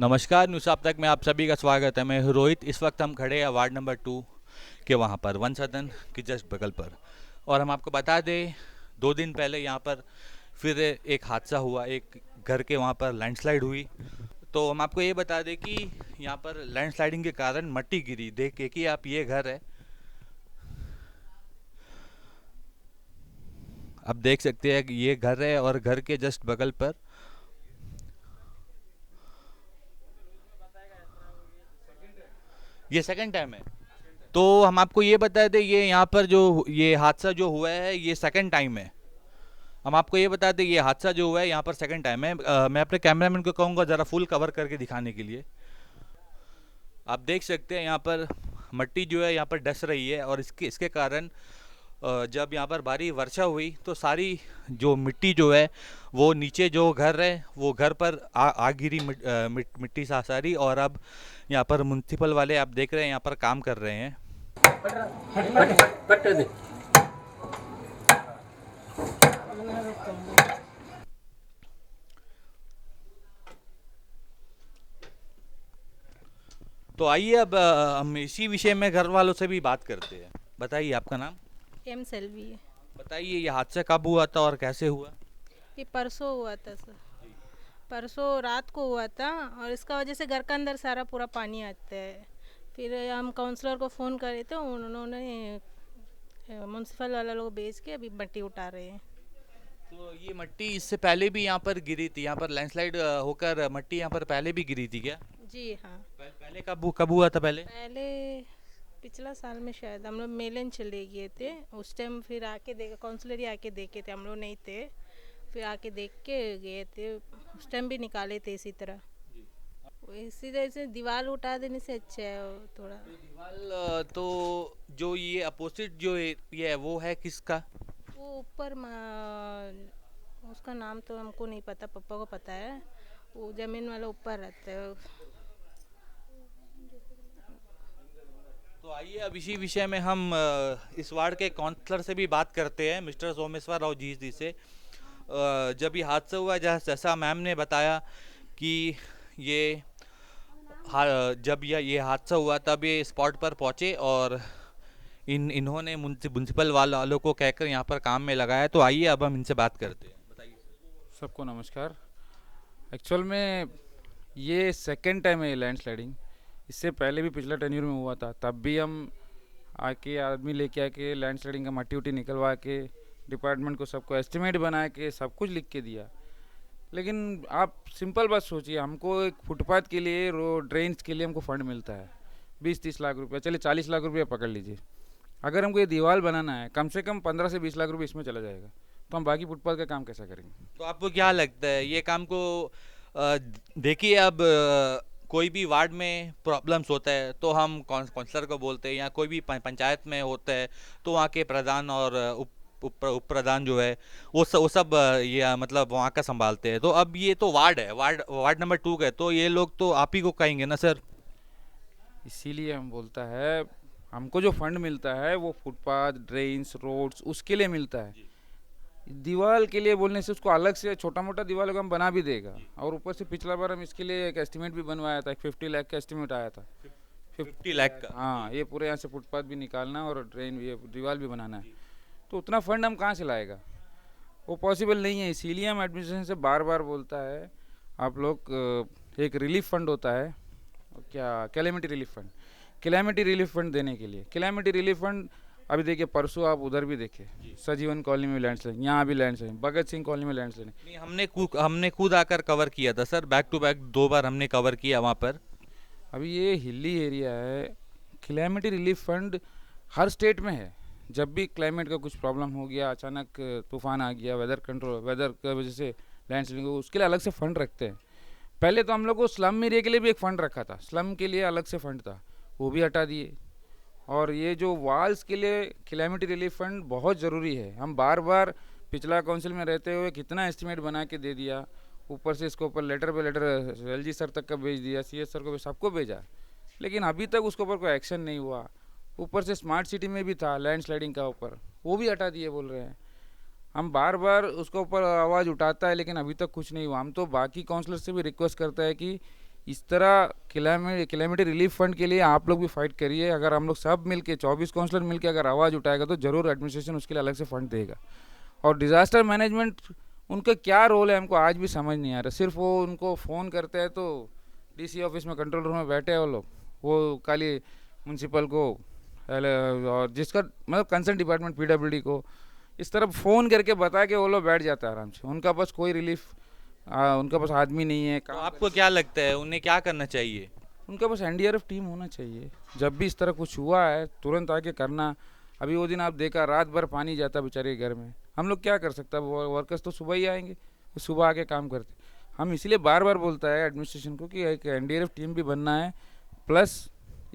नमस्कार, न्यूज़ आप तक में आप सभी का स्वागत है। मैं हूं रोहित। इस वक्त हम खड़े हैं वार्ड नंबर 2 के वहाँ पर वन सदन के जस्ट बगल पर। और हम आपको बता दें, 2 दिन पहले यहाँ पर फिर एक हादसा हुआ। एक घर के वहाँ पर लैंडस्लाइड हुई। तो हम आपको ये बता दें कि यहाँ पर लैंडस्लाइडिंग के कारण मट्टी गिरी। देख के कि आप, ये घर है, आप देख सकते हैं कि ये घर है और घर के जस्ट बगल पर ये सेकंड टाइम है। तो हम आपको ये बता दें, ये यहाँ पर जो ये हादसा जो हुआ है ये सेकंड टाइम है। हम आपको ये बता दें, ये हादसा जो हुआ है यहाँ पर सेकंड टाइम है। मैं अपने कैमरामैन को कहूँगा ज़रा फुल कवर करके दिखाने के लिए। आप देख सकते हैं यहाँ पर मट्टी जो है यहाँ पर डस रही है और इसके कारण जब यहाँ पर भारी वर्षा हुई तो सारी जो मिट्टी जो है वो नीचे जो घर है वो घर पर आ गिरी। मिट्टी सा सारी। और अब यहाँ पर म्युनिसिपल वाले आप देख रहे हैं यहाँ पर काम कर रहे हैं। तो आइए अब हम इसी विषय में घर वालों से भी बात करते हैं। बताइए आपका नाम। एम सेल्वी है। बताइए ये हादसा कब हुआ था और कैसे हुआ। ये परसों हुआ था सर। परसों रात को हुआ था और इसका वजह से घर का अंदर सारा पूरा पानी आता है। फिर हम काउंसलर को फ़ोन करे थे, उन्होंने म्यूनसिपल वाला लोग भेज के अभी मट्टी उठा रहे हैं। तो ये मट्टी इससे पहले भी यहाँ पर गिरी थी। यहाँ पर लैंडस्लाइड होकर मट्टी यहाँ पर पहले भी गिरी थी क्या। जी हाँ। पहले कब हुआ था पहले। पहले पिछला साल में शायद हम लोग मेलन चले गए थे उस टाइम। फिर आके देखा, काउंसलर ही आके देखे थे, हम लोग नहीं थे। फिर आके देख के गए थे, उस टाइम भी निकाले थे इसी तरह। इसी तरह से दीवार उठा देने से अच्छा है थोड़ा। दीवाल तो जो ये अपोजिट जो ये है वो है किसका। वो ऊपर उसका नाम तो हमको नहीं पता, पापा को पता है। वो जमीन वाला ऊपर रहता है। तो आइए अब इसी विषय में हम इस वार्ड के काउंसलर से भी बात करते हैं, मिस्टर सोमेश्वर राव जी से। जब ये हादसा हुआ, जैसा मैम ने बताया कि ये जब ये हादसा हुआ तब ये स्पॉट पर पहुंचे और इन्होंने म्युनिसिपल वालों को कहकर यहाँ पर काम में लगाया। तो आइए अब हम इनसे बात करते हैं। बताइए। सबको नमस्कार। एक्चुअल में ये सेकंड टाइम है ये लैंड स्लाइडिंग। इससे पहले भी पिछला टेन्यूर में हुआ था, तब भी हम आके आदमी लेके आके लैंड स्लाइडिंग का मट्टी उट्टी निकलवा के डिपार्टमेंट को सबको एस्टिमेट बना के सब कुछ लिख के दिया। लेकिन आप सिंपल बात सोचिए, हमको एक फुटपाथ के लिए रोड ड्रेन्स के लिए हमको फंड मिलता है 20-30 लाख रुपया, चलिए 40 लाख रुपया पकड़ लीजिए। अगर हमको ये दीवार बनाना है कम से कम 15 से 20 लाख रुपये इसमें चला जाएगा, तो हम बाकी फुटपाथ का काम कैसा करेंगे। तो आपको क्या लगता है ये काम को देखिए अब कोई भी वार्ड में प्रॉब्लम्स होता है तो हम काउंसलर को बोलते हैं, या कोई भी पंचायत में होता है तो वहाँ के प्रधान और उप प्रधान जो है वो सब ये मतलब वहाँ का संभालते हैं। तो अब ये तो वार्ड है, वार्ड नंबर 2 का है, तो ये लोग तो आप ही को कहेंगे ना सर। इसीलिए हम बोलता है हमको जो फंड मिलता है वो फुटपाथ ड्रेन्स रोड्स उसके लिए मिलता है। दीवार के लिए बोलने से उसको अलग से छोटा मोटा दीवार हम बना भी देगा। और ऊपर से पिछला बार हम इसके लिए एक एस्टिमेट भी बनवाया था, एक 50 लाख का एस्टिमेट आया था। 50 लाख का। हाँ, ये पूरे यहाँ से फुटपाथ भी निकालना और ड्रेन ये दीवार भी बनाना है, तो उतना फंड हम कहाँ से लाएगा, वो पॉसिबल नहीं है। इसीलिए हम एडमिनिस्ट्रेशन से बार बार बोलता है आप लोग एक रिलीफ फंड होता है, क्या calamity relief fund, calamity relief fund देने के लिए। कैलेमिटी रिलीफ फंड अभी देखिए, परसों आप उधर भी देखे सजीवन कॉलोनी में लैंडस्लाइड, यहाँ भी लैंडस्लाइड, भगत सिंह कॉलोनी में लैंडस्लाइड। नहीं, हमने खुद आकर कवर किया था सर, बैक टू बैक 2 बार हमने कवर किया वहाँ पर। अभी ये हिली एरिया है, कैलेमिटी रिलीफ फंड हर स्टेट में है। जब भी क्लाइमेट का कुछ प्रॉब्लम हो गया, अचानक तूफान आ गया, वेदर की वजह से लैंडस्लाइडिंग हो, उसके लिए अलग से फंड रखते हैं। पहले तो हम लोग को स्लम एरिया के लिए भी एक फ़ंड रखा था, स्लम के लिए अलग से फ़ंड था, वो भी हटा दिए। और ये जो वाल्स के लिए कैलेमिटी रिलीफ फंड बहुत ज़रूरी है। हम बार बार पिछला काउंसिल में रहते हुए कितना एस्टिमेट बना के दे दिया, ऊपर से इसके ऊपर लेटर पे लेटर एलजी सर तक का भेज दिया, सीएस सर को भी, सबको भेजा, लेकिन अभी तक उसके ऊपर कोई एक्शन नहीं हुआ। ऊपर से स्मार्ट सिटी में भी था लैंड स्लाइडिंग का ऊपर, वो भी हटा दिए बोल रहे हैं। हम बार बार उसके ऊपर आवाज़ उठाता है लेकिन अभी तक कुछ नहीं हुआ। हम तो बाकी काउंसलर से भी रिक्वेस्ट करता है कि इस तरह क्लैमिटी रिलीफ फंड के लिए आप लोग भी फाइट करिए। अगर हम लोग सब मिलके 24 काउंसलर मिलके अगर आवाज़ उठाएगा तो ज़रूर एडमिनिस्ट्रेशन उसके लिए अलग से फंड देगा। और डिज़ास्टर मैनेजमेंट उनका क्या रोल है हमको आज भी समझ नहीं आ रहा। सिर्फ वो उनको फ़ोन करते हैं तो डीसी ऑफिस में कंट्रोल रूम में बैठे हैं वो लोग, वो खाली म्यूनसिपल को और जिसका मतलब कंसर्न डिपार्टमेंट पीडब्ल्यूडी को इस तरह फ़ोन करके बता के वो लोग बैठ जाता है आराम से। उनका पास कोई रिलीफ उनका पास आदमी नहीं है। तो आपको क्या लगता है उन्हें क्या करना चाहिए? उनका बस एनडीआरएफ टीम होना चाहिए। जब भी इस तरह कुछ हुआ है तुरंत आके करना। अभी वो दिन आप देखा रात भर पानी जाता बेचारे घर में, हम लोग क्या कर सकते हैं? वर्कर्स तो सुबह ही आएंगे, वो सुबह आके काम करते। हम इसलिए बार बार बोलता है एडमिनिस्ट्रेशन को कि एक एनडीआरएफ टीम भी बनना है। प्लस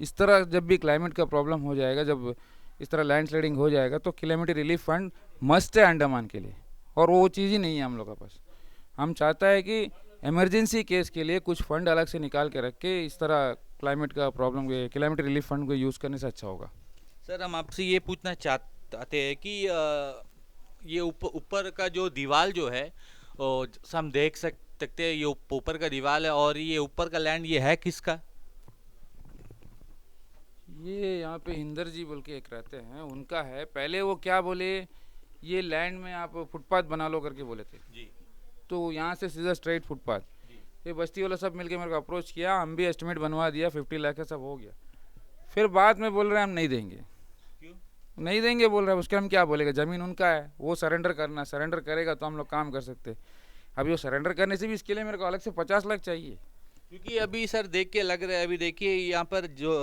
इस तरह जब भी क्लाइमेट का प्रॉब्लम हो जाएगा, जब इस तरह लैंडस्लाइडिंग हो जाएगा तो क्लैमिटी रिलीफ फंड मस्ट है अंडमान के लिए, और वो चीज़ ही नहीं है हम लोग के पास। हम चाहता है कि इमरजेंसी केस के लिए कुछ फंड अलग से निकाल के रख के इस तरह क्लाइमेट का प्रॉब्लम के क्लाइमेट रिलीफ फंड को यूज़ करने से अच्छा होगा। सर हम आपसे ये पूछना चाहते हैं कि ये ऊपर का जो दीवार जो है हम देख सकते हैं, ये ऊपर का दीवार है, और ये ऊपर का लैंड ये है किसका? ये यहाँ पे हिंदर जी बोल के एक रहते हैं, उनका है। पहले वो क्या बोले, ये लैंड में आप फुटपाथ बना लो करके बोले थे जी। तो यहाँ से सीधा स्ट्रेट फुटपाथ। ये बस्ती वाला सब मिलके मेरे को अप्रोच किया, हम भी एस्टिमेट बनवा दिया, 50 लाख का सब हो गया। फिर बाद में बोल रहे हैं हम नहीं देंगे। क्यों नहीं देंगे बोल रहे हैं, उसके हम क्या बोलेगा? ज़मीन उनका है, वो सरेंडर करना, सरेंडर करेगा तो हम लोग काम कर सकते। अभी वो सरेंडर करने से भी इसके लिए मेरे को अलग से 50 लाख चाहिए। क्योंकि अभी सर देख के लग रहा है, अभी देखिए यहाँ पर जो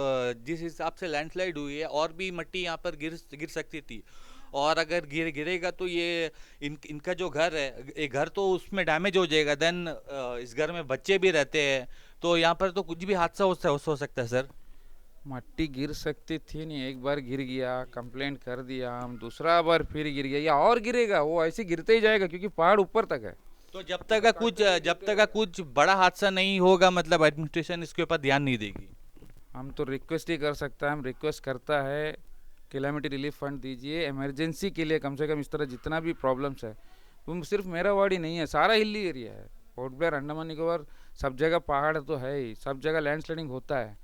जिस हिसाब से लैंडस्लाइड हुई है और भी मिट्टी यहाँ पर गिर सकती थी, और अगर गिरेगा तो ये इनका जो घर है, एक घर तो उसमें डैमेज हो जाएगा। देन इस घर में बच्चे भी रहते हैं, तो यहाँ पर तो कुछ भी हादसा हो सकता है सर। मट्टी गिर सकती थी नहीं, एक बार गिर गया, कंप्लेंट कर दिया हम, दूसरा बार फिर गिर गया या और गिरेगा, वो ऐसे गिरते ही जाएगा क्योंकि पहाड़ ऊपर तक है। तो जब तक का कुछ बड़ा हादसा नहीं होगा, मतलब एडमिनिस्ट्रेशन इसके ऊपर ध्यान नहीं देगी। हम तो रिक्वेस्ट ही कर सकता है, हम रिक्वेस्ट करता है कैलामिटी रिलीफ फंड दीजिए इमरजेंसी के लिए। कम से कम इस तरह जितना भी प्रॉब्लम्स है, वो सिर्फ मेरा वार्ड ही नहीं है, सारा हिली एरिया है, पोर्ट ब्लेयर, अंडमान निकोबार, सब जगह पहाड़ तो है ही, सब जगह लैंडस्लाइडिंग होता है।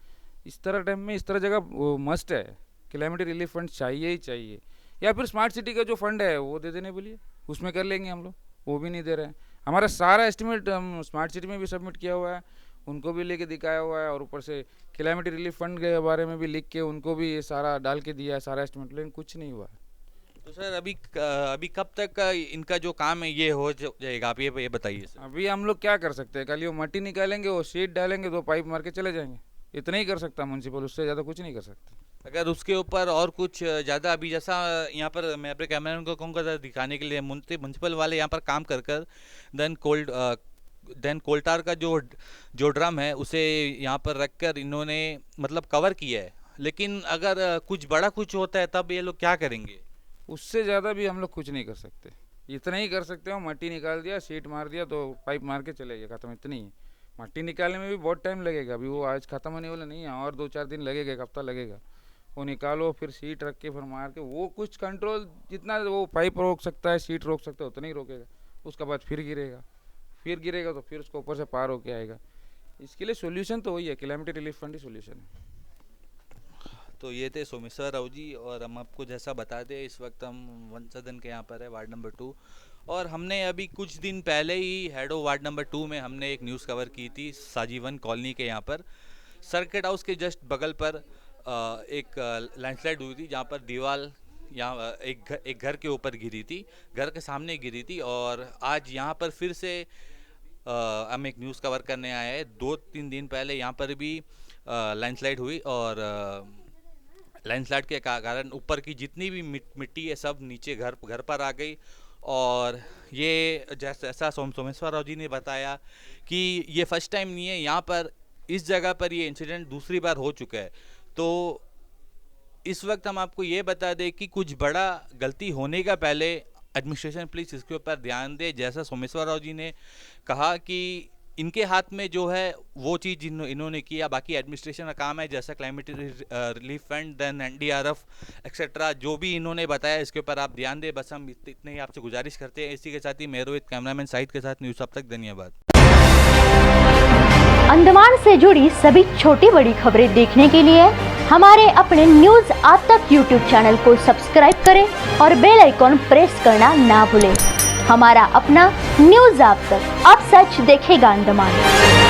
इस तरह टाइम में इस तरह जगह मस्ट है, कैलामिटी रिलीफ फंड चाहिए ही चाहिए। या फिर स्मार्ट सिटी का जो फंड है वो दे देने बोलिए, उसमें कर लेंगे हम लोग, वो भी नहीं दे रहे हैं। हमारा सारा एस्टिमेट हम स्मार्ट सिटी में भी सबमिट किया हुआ है, उनको भी लेके दिखाया हुआ है, और ऊपर से कैलामिटी रिलीफ फंड के बारे में भी लिख के उनको भी ये सारा डाल के दिया है, सारा एस्टिमेट, लेकिन कुछ नहीं हुआ है। तो सर अभी कब तक इनका जो काम है ये हो जाएगा, आप ये बताइए सर। अभी हम लोग क्या कर सकते हैं? कल वो मट्टी निकालेंगे, वो शीट डालेंगे, 2 पाइप मार के चले जाएंगे, इतना ही कर सकता म्यूनसिपल, उससे ज़्यादा कुछ नहीं कर सकते। अगर उसके ऊपर और कुछ ज़्यादा, अभी जैसा यहाँ पर मैं अपने कैमरामैन को कहूँगा ज़रा दिखाने के लिए, म्यूनसिपल वाले यहाँ पर काम कर देन कोल्टार का जो ड्रम है उसे यहाँ पर रख कर इन्होंने मतलब कवर किया है। लेकिन अगर कुछ बड़ा कुछ होता है तब ये लोग क्या करेंगे? उससे ज़्यादा भी हम लोग कुछ नहीं कर सकते, इतना ही कर सकते हो। मट्टी निकाल दिया, शीट मार दिया, तो पाइप मार के चले गए, ख़त्म, इतनी ही। मट्टी निकालने में भी बहुत टाइम लगेगा, अभी वो आज ख़त्म होने वाला नहीं है, और 2-4 दिन लगेगा, 1 हफ्ता लगेगा। वो निकालो, फिर शीट रख के, फिर मार के, वो कुछ कंट्रोल जितना वो पाइप रोक सकता है, शीट रोक सकता है, उतना ही रोकेगा। उसके बाद फिर गिरेगा तो फिर उसको ऊपर से पार होके आएगा। इसके लिए सोल्यूशन तो वही है, कैलामिटी रिलीफ फंड ही सोल्यूशन है। तो ये थे सोमेश्वर राव जी, और हम आपको जैसा बता दें इस वक्त हम वंशधन के यहाँ पर है, वार्ड नंबर 2। और हमने अभी कुछ दिन पहले ही हेडो वार्ड नंबर 2 में हमने एक न्यूज़ कवर की थी, साजीवन कॉलोनी के यहाँ पर सर्किट हाउस के जस्ट बगल पर एक लैंडस्लाइड हुई थी, जहाँ पर दीवार यहाँ एक घर के ऊपर गिरी थी, घर के सामने गिरी थी। और आज यहाँ पर फिर से हम एक न्यूज़ कवर करने आए हैं। 2-3 दिन पहले यहाँ पर भी लैंडस्लाइड हुई, और लैंडस्लाइड के कारण ऊपर की जितनी भी मिट्टी है सब नीचे घर पर आ गई। और ये जैसा सोमेश्वर राव जी ने बताया कि ये फर्स्ट टाइम नहीं है, यहाँ पर इस जगह पर ये इंसिडेंट दूसरी बार हो चुका है। तो इस वक्त हम आपको ये बता दें कि कुछ बड़ा गलती होने का पहले एडमिनिस्ट्रेशन प्लीज़ इसके ऊपर ध्यान दे। जैसा सोमेश्वर राव जी ने कहा कि इनके हाथ में जो है वो चीज़ इन्होंने किया, बाकी एडमिनिस्ट्रेशन का काम है, जैसा climate relief fund, then NDRF etcetera, जो भी इन्होंने बताया इसके ऊपर आप ध्यान दें। बस हम इतने ही आपसे गुजारिश करते हैं। इसी के साथ ही मैं रोहित, कैमरामैन साहिद के साथ न्यूज़ अब तक, धन्यवाद। अंडमान से जुड़ी सभी छोटी बड़ी खबरें देखने के लिए हमारे अपने न्यूज आज तक यूट्यूब चैनल को सब्सक्राइब करें और बेल आइकॉन प्रेस करना ना भूलें। हमारा अपना न्यूज आज तक, अब सच देखेगा अंडमान।